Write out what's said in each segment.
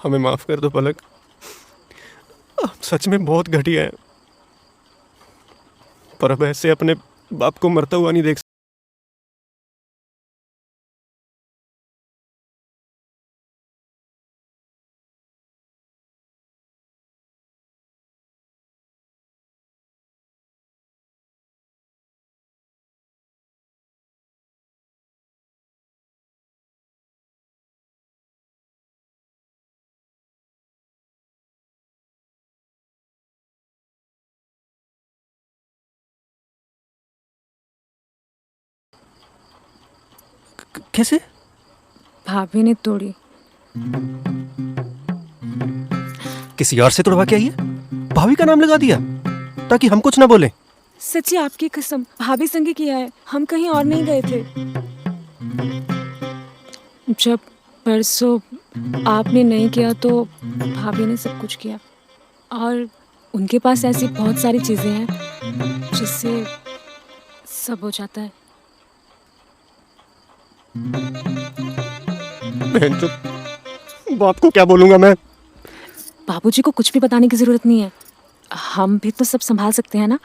हमें माफ कर दो पलक, आप सच में बहुत घटिया है, पर अब ऐसे अपने बाप को मरता हुआ नहीं देख सकते। कैसे? भाभी ने तोड़ी। किसी और से तोड़वा के आई है? भाभी का नाम लगा दिया ताकि हम कुछ ना बोले। सच्ची आपकी कसम, भाभी संग किया है, हम कहीं और नहीं गए थे। जब परसों आपने नहीं किया तो भाभी ने सब कुछ किया, और उनके पास ऐसी बहुत सारी चीजें हैं जिससे सब हो जाता है। बहन चो, बाप को क्या बोलूंगा मैं? बाबूजी को कुछ भी बताने की जरूरत नहीं है, हम भी तो सब संभाल सकते हैं ना।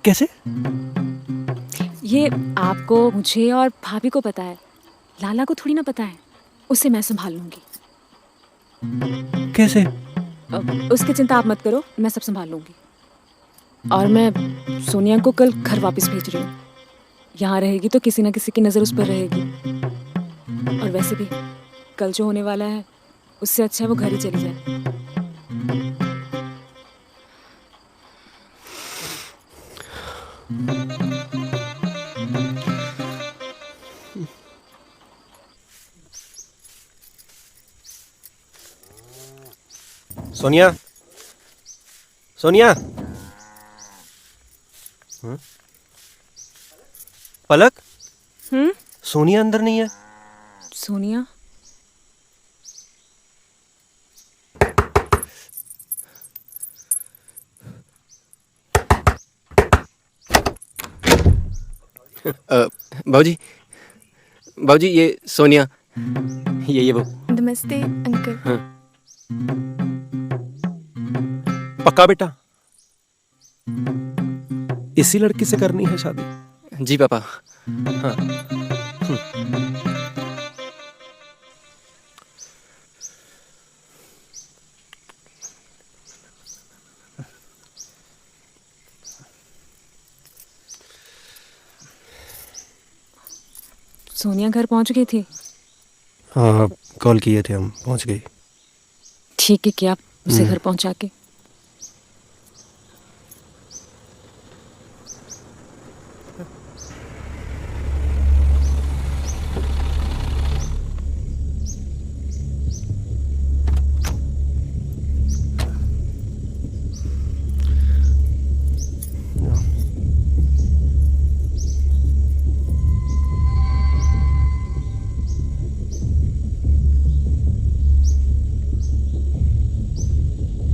कैसे? ये आपको, मुझे और भाभी को पता है, लाला को थोड़ी ना पता है। उसे मैं संभाल लूंगी। कैसे? उसकी चिंता आप मत करो, मैं सब संभाल लूंगी। और मैं सोनिया को कल घर वापस भेज रही हूँ। यहाँ रहेगी तो किसी ना किसी की नज़र उस पर रहेगी, और वैसे भी कल जो होने वाला है उससे अच्छा है वो घर ही चली जाए। सोनिया, सोनिया। पलक, सोनिया अंदर नहीं है। सोनिया? बाबूजी, बाबूजी, ये सोनिया, ये वो। नमस्ते अंकल। हाँ। पक्का बेटा, इसी लड़की से करनी है शादी? जी पापा। हाँ। सोनिया घर पहुंच गई थी? हाँ, कॉल किए थे हम, पहुंच गई। ठीक है, क्या उसे घर पहुंचा के?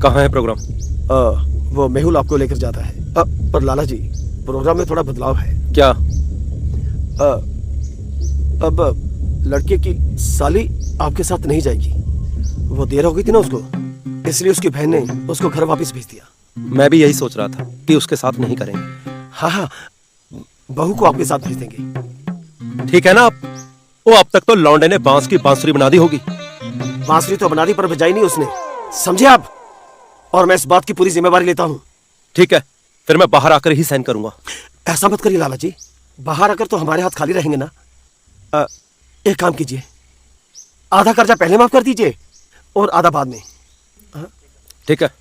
कहाँ है प्रोग्राम? वो मेहुल आपको लेकर जाता है। पर लाला जी, प्रोग्राम में थोड़ा बदलाव है। क्या? अब लड़के की साली आपके साथ नहीं जाएगी। वो देर हो गई थी ना उसको, इसलिए उसकी बहन ने उसको घर वापस भेज दिया। मैं भी यही सोच रहा था कि उसके साथ नहीं करेंगे। हाँ, बहू को आपके साथ भेज देंगे। ठीक है ना? आप वो अब तक तो लौंडे ने बांस की बांसुरी बना दी होगी। बांसुरी तो बना दी, पर बजाई नहीं उसने, समझे आप? और मैं इस बात की पूरी जिम्मेवारी लेता हूँ। ठीक है, फिर मैं बाहर आकर ही साइन करूंगा। ऐसा मत करिए लाला जी, बाहर आकर तो हमारे हाथ खाली रहेंगे ना। एक काम कीजिए, आधा कर्जा पहले माफ कर दीजिए और आधा बाद में। ठीक है।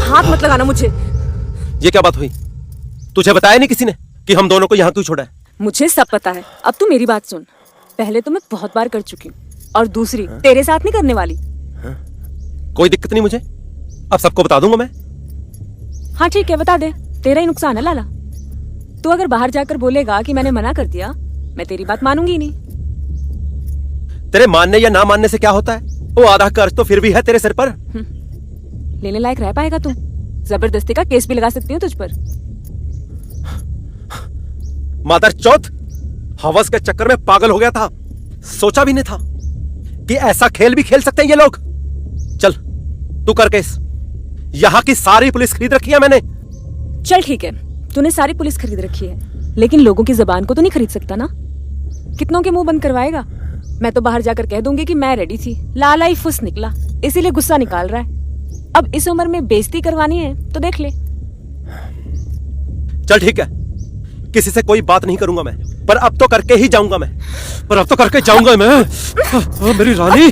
हाथ मत लगाना मुझे। ये क्या बात हुई? तुझे बताया नहीं किसी ने कि हम दोनों को यहाँ क्यों छोड़ा है? मुझे सब पता है, अब तू मेरी बात सुन। पहले तो मैं बहुत बार कर चुकी हूँ, और दूसरी तेरे साथ नहीं करने वाली। कोई दिक्कत नहीं मुझे, अब सबको बता दूंगा मैं। हाँ ठीक है, बता दे, तेरा ही नुकसान है लाला। तू अगर बाहर जाकर बोलेगा कि मैंने मना कर दिया, मैं तेरी बात मानूंगी ही नहीं। तेरे मानने या ना मानने से क्या होता है? वो आधा कर्ज तो फिर भी है तेरे सिर पर। लेने लायक रह पाएगा तू? जबरदस्ती का केस भी लगा सकती हूँ तुझ पर। मादर चौथ, हवस के चक्कर में पागल हो गया था। सोचा भी नहीं था कि ऐसा खेल भी खेल सकते हैं ये लोग। चल तू कर केस। यहां की सारी पुलिस खरीद रखी है मैंने। चल ठीक है, तूने सारी पुलिस खरीद रखी है, लेकिन लोगों की जबान को तो नहीं खरीद सकता ना। कितनों के मुंह बंद करवाएगा? मैं तो बाहर जाकर कह दूंगी कि मैं रेडी थी, लाला ही फुस निकला, इसीलिए गुस्सा निकाल रहा है। अब इस उम्र में बेइज्जती करवानी है तो देख ले। चल ठीक है, किसी से कोई बात नहीं करूंगा मैं, पर अब तो करके ही जाऊंगा मैं। पर अब तो करके जाऊंगा मैं। मेरी रानी।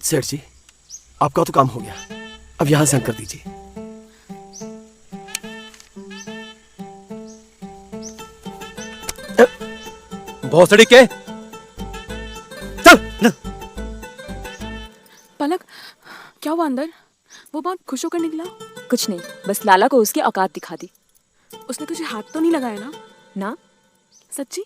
सेठ जी, आपका तो काम हो गया, अब यहां से अंक कर दीजिए। भोसड़ी के चल। पलक, क्या हुआ अंदर? वो बहुत खुश होकर निकला। कुछ नहीं, बस लाला को उसकी औकात दिखा दी। उसने तुझे हाथ तो नहीं लगाया ना? ना। सच्ची?